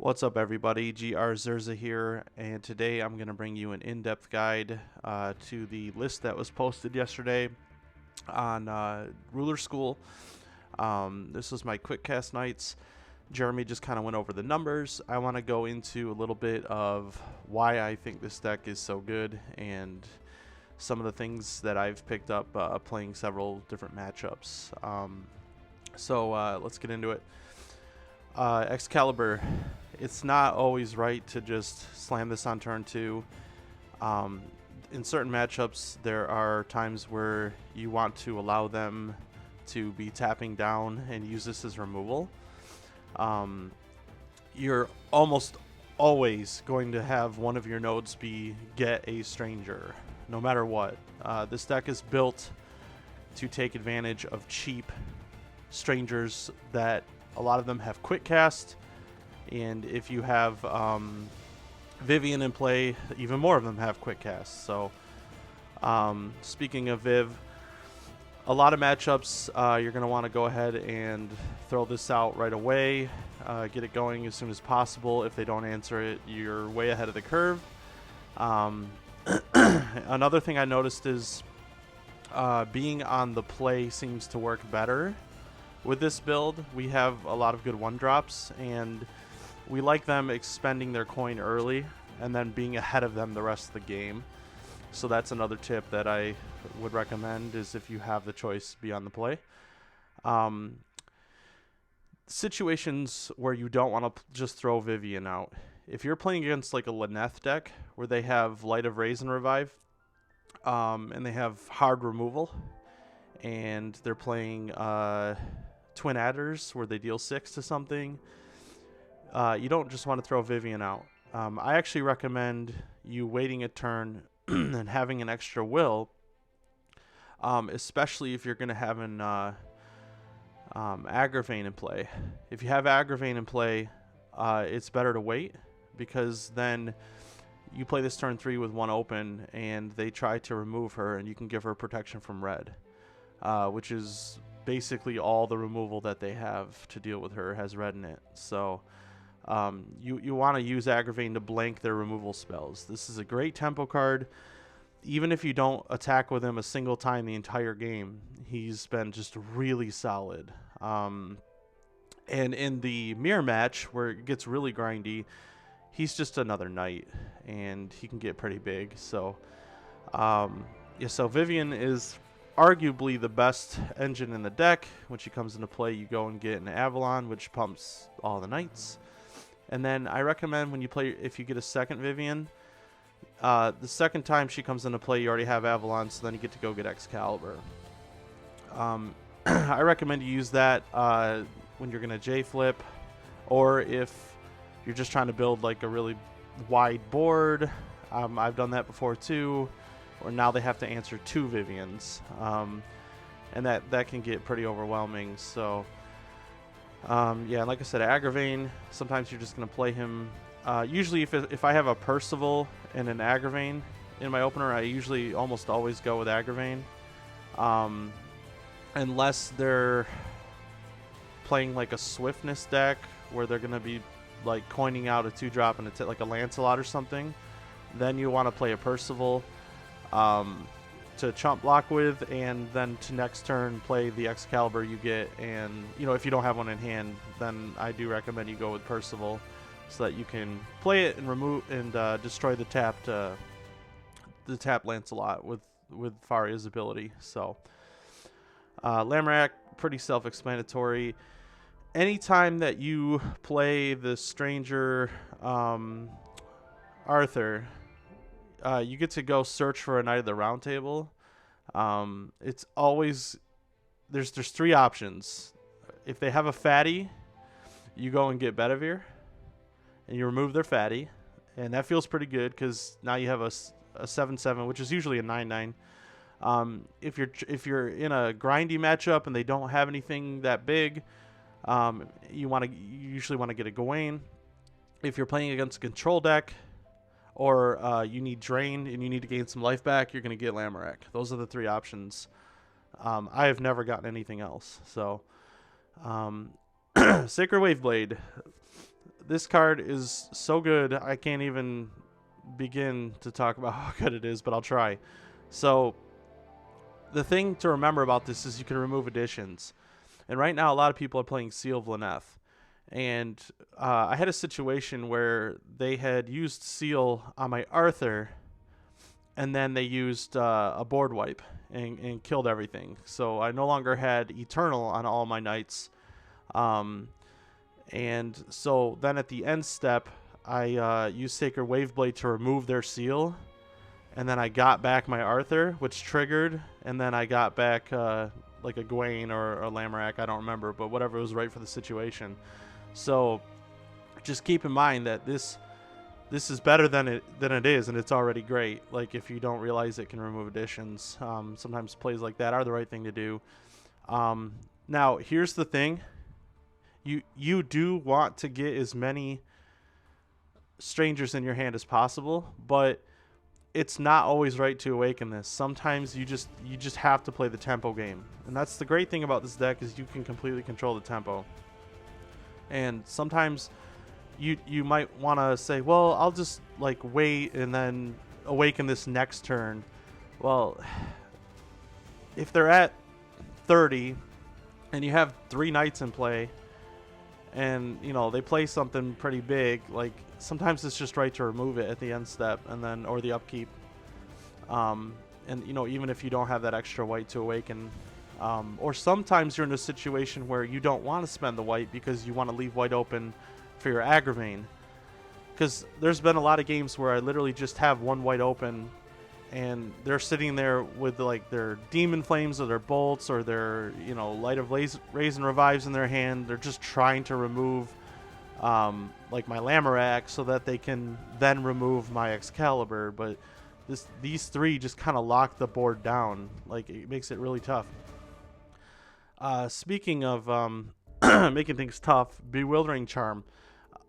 What's up, everybody? GR Zerza here, and today I'm going to bring you an in-depth guide to the list that was posted yesterday on Ruler School. This was my quick cast nights. Jeremy just kind of went over the numbers. I want to go into a little bit of why I think this deck is so good and some of the things that I've picked up playing several different matchups. So let's get into it. Excalibur. It's not always right to just slam this on turn 2. In certain matchups, there are times where you want to allow them to be tapping down and use this as removal. You're almost always going to have one of your nodes be get a stranger, no matter what. This deck is built to take advantage of cheap strangers that a lot of them have quick cast. And if you have Vivian in play, even more of them have quick casts. So, speaking of Viv, a lot of matchups, you're going to want to go ahead and throw this out right away. Get it going as soon as possible. If they don't answer it, you're way ahead of the curve. Another thing I noticed is being on the play seems to work better. With this build, we have a lot of good one-drops, and we like them expending their coin early and then being ahead of them the rest of the game. So that's another tip that I would recommend, is if you have the choice, be on the play. Situations where you don't want to just throw Vivian out. If you're playing against like a Lyneth deck where they have Light of Raise and Revive, and they have hard removal, and they're playing Twin Adders where they deal 6 to something, you don't just want to throw Vivian out. I actually recommend you waiting a turn and having an extra will, especially if you're going to have an Aggravane in play. If you have Aggravane in play, it's better to wait, because then you play this turn 3 with one open and they try to remove her, and you can give her protection from red, which is basically all the removal that they have to deal with her has red in it. So you want to use Aggravane to blank their removal spells. This is a great tempo card. Even if you don't attack with him a single time the entire game, he's been just really solid. And in the mirror match, where it gets really grindy, he's just another knight, and he can get pretty big. So so Vivian is arguably the best engine in the deck. When she comes into play, you go and get an Avalon, which pumps all the knights. And then I recommend when you play, if you get a second Vivian, the second time she comes into play, you already have Avalon, so then you get to go get Excalibur. I recommend you use that when you're going to J-flip, or if you're just trying to build like a really wide board. I've done that before too, or now they have to answer 2 Vivians, and that can get pretty overwhelming. So yeah, like I said, Aggravane, sometimes you're just going to play him. Usually if I have a Percival and an Aggravane in my opener, I usually almost always go with Aggravane, unless they're playing like a Swiftness deck where they're going to be like coining out a 2-drop and like a Lancelot or something. Then you want to play a Percival to chump block with, and then to next turn play the Excalibur you get. And if you don't have one in hand, then I do recommend you go with Percival, so that you can play it and remove and destroy the tapped Lancelot with Faria's ability. So Lamorak, pretty self-explanatory. Anytime that you play the Stranger Arthur, you get to go search for a Knight of the Round Table. It's always there's 3 options. If they have a fatty, you go and get Bedivere, and you remove their fatty, and that feels pretty good because now you have a 7/7, which is usually a 9/9. If you're in a grindy matchup and they don't have anything that big, you usually want to get a Gawain. If you're playing against a control deck, or you need drain and you need to gain some life back, you're going to get Lamorak. Those are the 3 options. I have never gotten anything else. So Sacred Waveblade. this card is so good, I can't even begin to talk about how good it is, but I'll try. So the thing to remember about this is you can remove additions. And right now, a lot of people are playing Seal of Lyneth. And I had a situation where they had used Seal on my Arthur, and then they used a board wipe and killed everything. So I no longer had Eternal on all my knights. And so then at the end step, I used Sacred Waveblade to remove their Seal. And then I got back my Arthur, which triggered. And then I got back like a Gawain or a Lamorak, I don't remember, but whatever was right for the situation. So just keep in mind that this is better than it is, and it's already great. Like, if you don't realize it can remove additions, sometimes plays like that are the right thing to do. Now, here's the thing. You do want to get as many strangers in your hand as possible, but it's not always right to awaken this. Sometimes you just have to play the tempo game. And that's the great thing about this deck, is you can completely control the tempo. And sometimes you might want to say, well, I'll just like wait and then awaken this next turn. Well, if they're at 30 and you have 3 knights in play, and you know they play something pretty big, like sometimes it's just right to remove it at the end step, and then or the upkeep. And you know, even if you don't have that extra white to awaken, or sometimes you're in a situation where you don't want to spend the white because you want to leave white open for your Agravain. Because there's been a lot of games where I literally just have 1 white open, and they're sitting there with like their Demon Flames or their Bolts or their, you know, Light of Raise and Revives in their hand. They're just trying to remove like my Lamorak so that they can then remove my Excalibur. But these 3 just kind of lock the board down. Like, it makes it really tough. Speaking of making things tough, Bewildering Charm.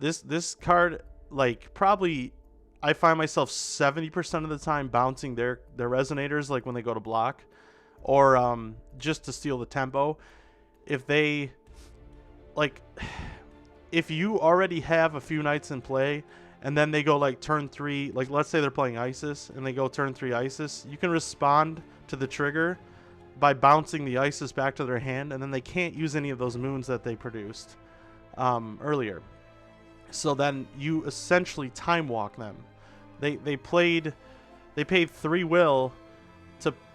This card, like, probably I find myself 70% of the time bouncing their resonators, like when they go to block, or just to steal the tempo. If they, like, if you already have a few knights in play, and then they go like turn 3, like let's say they're playing Isis, and they go turn 3 Isis, you can respond to the trigger by bouncing the Isis back to their hand, and then they can't use any of those moons that they produced earlier. So then you essentially time walk them. They paid 3 will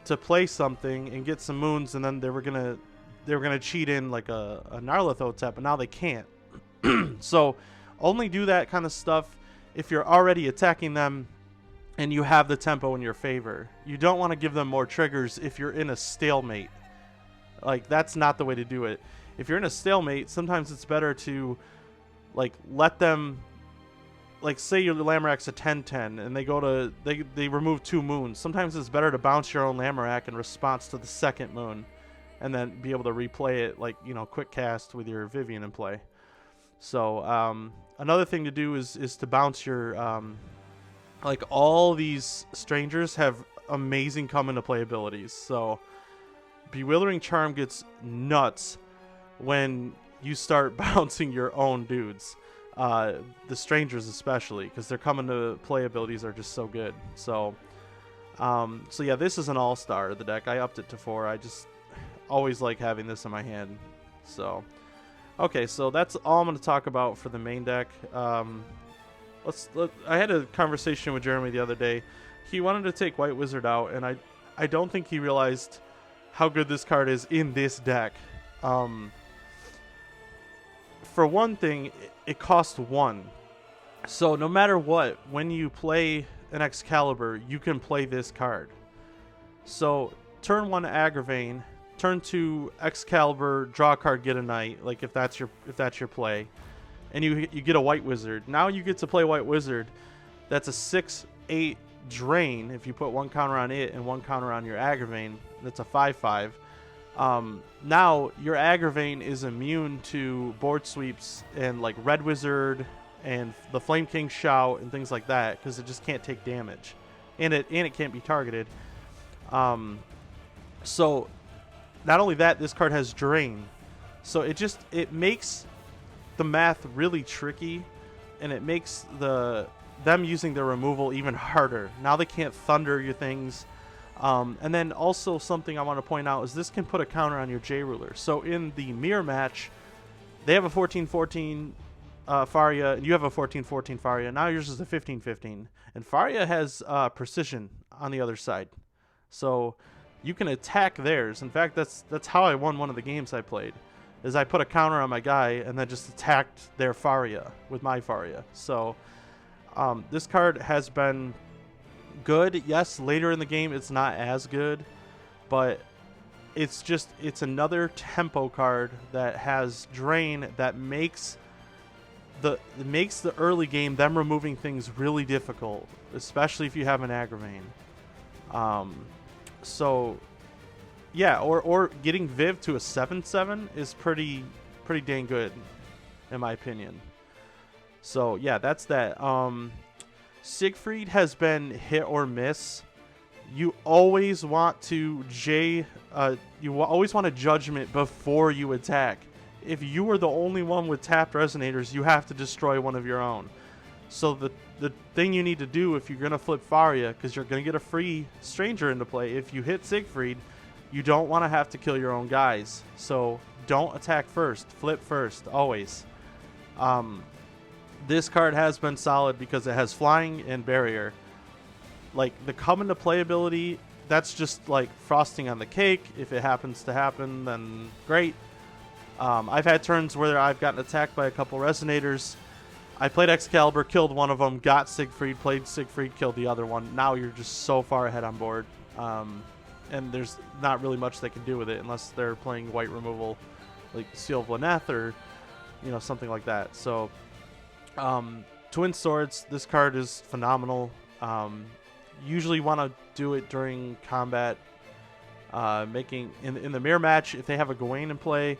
to play something and get some moons, and then they were gonna cheat in like a Nyarlathotep, but now they can't. So only do that kind of stuff if you're already attacking them and you have the tempo in your favor. You don't want to give them more triggers if you're in a stalemate. Like, that's not the way to do it. If you're in a stalemate, sometimes it's better to like let them, like say your Lamorak's a 10-10 and they go to they remove 2 moons. Sometimes it's better to bounce your own Lamorak in response to the second moon, and then be able to replay it, like, you know, quick cast with your Vivian in play. So another thing to do is to bounce your like, all these strangers have amazing come into play abilities. So Bewildering Charm gets nuts when you start bouncing your own dudes. The strangers especially, because their come into play abilities are just so good. So so yeah, this is an all-star of the deck. I upped it to 4. I just always like having this in my hand. So okay, so that's all I'm going to talk about for the main deck. I had a conversation with Jeremy the other day. He wanted to take White Wizard out, and I don't think he realized how good this card is in this deck. For one thing, it costs 1. So no matter what, when you play an Excalibur, you can play this card. So turn 1 Agravain, turn 2 Excalibur, draw a card, get a knight, like if that's your play. And you get a White Wizard. Now you get to play White Wizard. That's a 6/8 drain if you put 1 counter on it and 1 counter on your Agravain. That's a 5/5. Now your Agravain is immune to board sweeps and like Red Wizard and the Flame King Shout and things like that, because it just can't take damage, and it can't be targeted. So not only that, this card has drain, so it makes the math really tricky and it makes them using their removal even harder. Now they can't thunder your things. And then also something I want to point out is this can put a counter on your J ruler. So in the mirror match, they have a 14-14 Faria, and you have a 14-14 Faria. Now yours is a 15-15, and Faria has precision on the other side, so you can attack theirs. In fact, that's how I won one of the games I played, is I put a counter on my guy and then just attacked their Faria with my Faria. So this card has been good. Yes, later in the game it's not as good, but it's another tempo card that has drain that makes the early game, them removing things, really difficult, especially if you have an Agravain. So yeah, or getting Viv to a 7/7 is pretty dang good in my opinion. So yeah, that's that. Siegfried has been hit or miss. You always want to always want a judgment before you attack. If you are the only one with tapped resonators, you have to destroy one of your own. So the thing you need to do if you're gonna flip Faria, because you're gonna get a free stranger into play, if you hit Siegfried, you don't want to have to kill your own guys. So don't attack first, flip first, always. This card has been solid because it has flying and barrier. Like the come into play ability, that's just like frosting on the cake. If it happens to happen, then great. I've had turns where I've gotten attacked by a couple resonators. I played Excalibur, killed one of them, got Siegfried, played Siegfried, killed the other one. Now you're just so far ahead on board. And there's not really much they can do with it unless they're playing white removal, like Seal of Lyneth or something like that. So Twin Swords, this card is phenomenal. Usually want to do it during combat, making in the mirror match if they have a Gawain in play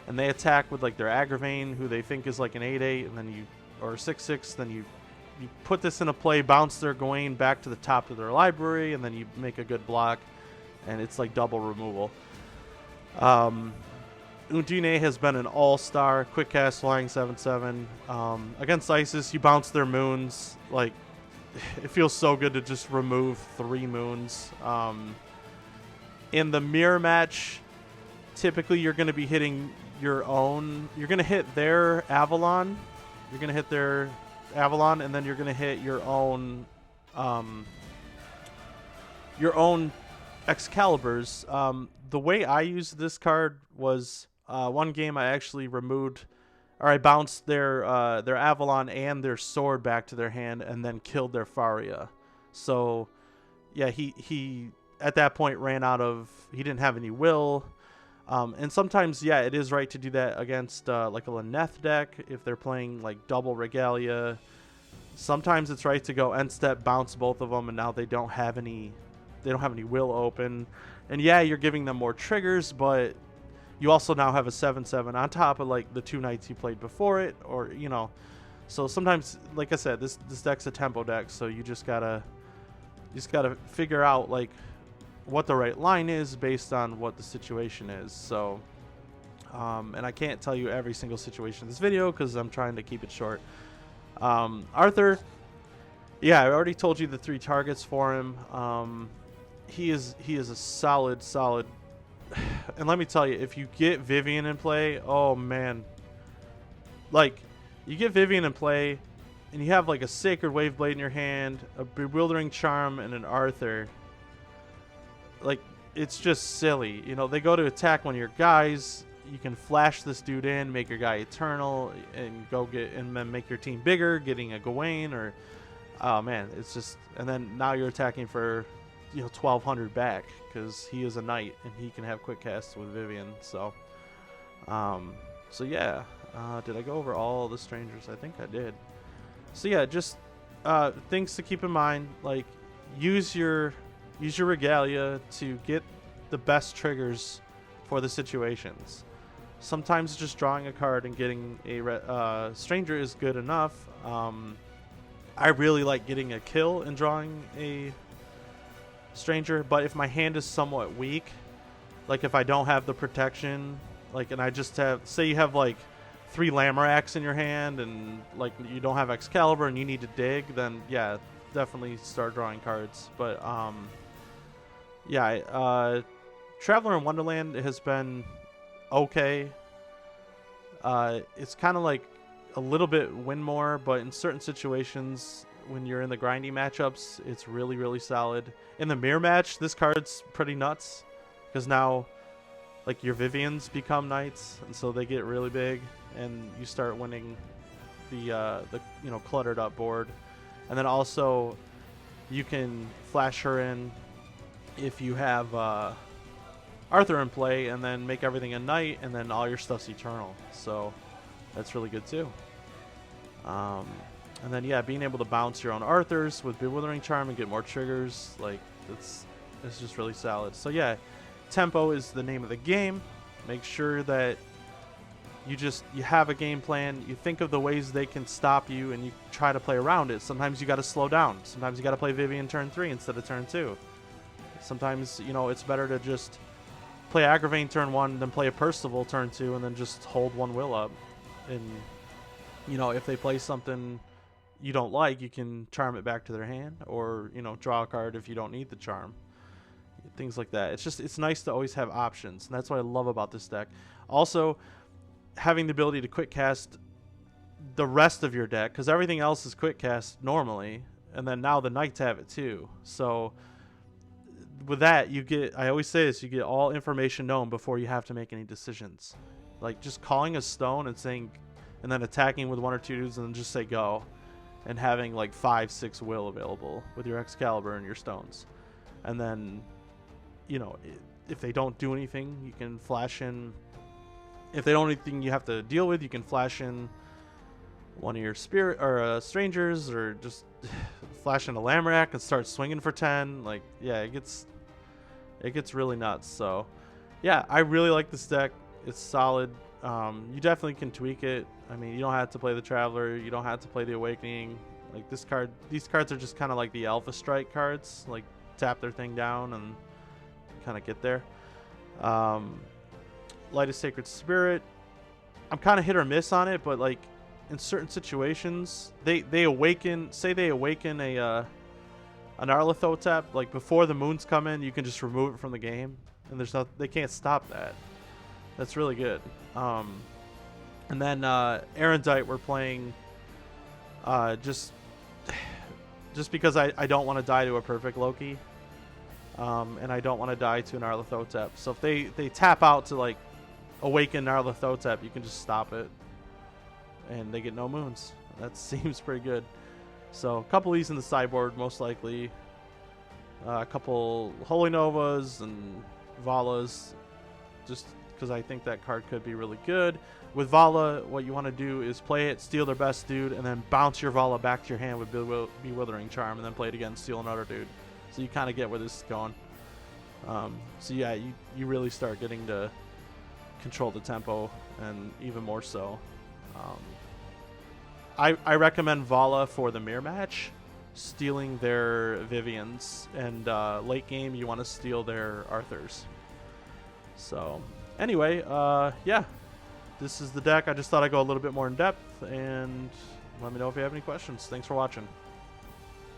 and they attack with like their Agravain, who they think is like an 8/8, and then or 6/6, then you put this into play, bounce their Gawain back to the top of their library, and then you make a good block, and it's like double removal. Undine has been an all-star, quick cast, flying 7/7. Against Isis, you bounce their moons. Like, it feels so good to just remove 3 moons. In the mirror match, typically you're going to be hitting your own. You're going to hit their Avalon. You're going to hit their Avalon, and then you're going to hit your own Excaliburs. The way I used this card was one game I actually removed, or I bounced their Avalon and their sword back to their hand, and then killed their Faria. So yeah, he at that point ran out of. He didn't have any will. And sometimes, yeah, it is right to do that against like a Lyneth deck if they're playing like double Regalia. Sometimes it's right to go end step, bounce both of them, and now they don't have any will open. And yeah, you're giving them more triggers, but you also now have a 7/7 on top of like the 2 knights you played before it, or So sometimes, like I said, this deck's a tempo deck, so you just gotta figure out like what the right line is based on what the situation is. So and I can't tell you every single situation in this video because I'm trying to keep it short. Arthur, yeah, I already told you the 3 targets for him. He is a solid and let me tell you, if you get Vivian in play, oh man, like you get Vivian in play and you have like a Sacred Wave Blade in your hand, a Bewildering Charm, and an Arthur, like it's just silly. They go to attack one of your guys, you can flash this dude in, make your guy eternal, and go get and then make your team bigger, getting a Gawain, or oh man, it's just, and then now you're attacking for 1200 back because he is a knight and he can have quick casts with Vivian. So yeah, did I go over all the strangers? I think I did. So yeah, just things to keep in mind, like use your Regalia to get the best triggers for the situations. Sometimes just drawing a card and getting a stranger is good enough. I really like getting a kill and drawing a stranger, but if my hand is somewhat weak, like if I don't have the protection, like, and I just have, say you have like 3 Lameraks in your hand and like you don't have Excalibur and you need to dig, then yeah, definitely start drawing cards. But yeah, Traveler in Wonderland has been okay. It's kind of like a little bit win more, but in certain situations when you're in the grindy matchups, it's really, really solid. In the mirror match, this card's pretty nuts because now like your Vivians become knights, and so they get really big, and you start winning the cluttered up board. And then also you can flash her in if you have Arthur in play, and then make everything a knight, and then all your stuff's eternal. So that's really good too. And then yeah, being able to bounce your own Arthurs with Bewildering Charm and get more triggers, like it's just really solid. So yeah, tempo is the name of the game. Make sure that you have a game plan. You think of the ways they can stop you, and you try to play around it. Sometimes you got to slow down. Sometimes you got to play Vivian turn 3 instead of turn 2. Sometimes it's better to just play Agravain turn 1, then play a Percival turn 2, and then just hold 1 will up. And if they play something you don't like, you can charm it back to their hand, or draw a card if you don't need the charm. Things like that. It's nice to always have options, and that's what I love about this deck. Also, having the ability to quick cast the rest of your deck, because everything else is quick cast normally, and then now the knights have it too. So with that, I always say this, you get all information known before you have to make any decisions. Like just calling a stone and saying, and then attacking with 1 or 2 dudes and then just say go, and having like 5-6 will available with your Excalibur and your stones. And then if they don't do anything, you can flash in. If they don't do anything you have to deal with, you can flash in one of your spirit or strangers, or just flash in a Lamerak and start swinging for 10. Like yeah, it gets really nuts. So yeah, I really like this deck. It's solid. You definitely can tweak it. I mean, you don't have to play the Traveler. You don't have to play the Awakening. Like these cards are just kind of like the Alpha Strike cards. Like tap their thing down and kind of get there. Light of Sacred Spirit, I'm kind of hit or miss on it, but like in certain situations, they awaken. Say they awaken an Arlathotep, like before the moons come in, you can just remove it from the game, and they can't stop that. That's really good. And then Erendite, we're playing just because I don't want to die to a perfect Loki. And I don't want to die to an Arlathotep. So if they tap out to like awaken Arlathotep, you can just stop it, and they get no moons. That seems pretty good. So a couple of these in the sideboard, most likely. A couple Holy Novas and Valas, just because I think that card could be really good. With Vala, what you want to do is play it, steal their best dude, and then bounce your Vala back to your hand with Bewildering Charm, and then play it again, steal another dude. So you kind of get where this is going. So yeah, you really start getting to control the tempo, and even more so. I recommend Vala for the mirror match, stealing their Vivians, and late game you want to steal their Arthurs. So anyway, yeah, this is the deck. I just thought I'd go a little bit more in depth, and let me know if you have any questions. Thanks for watching.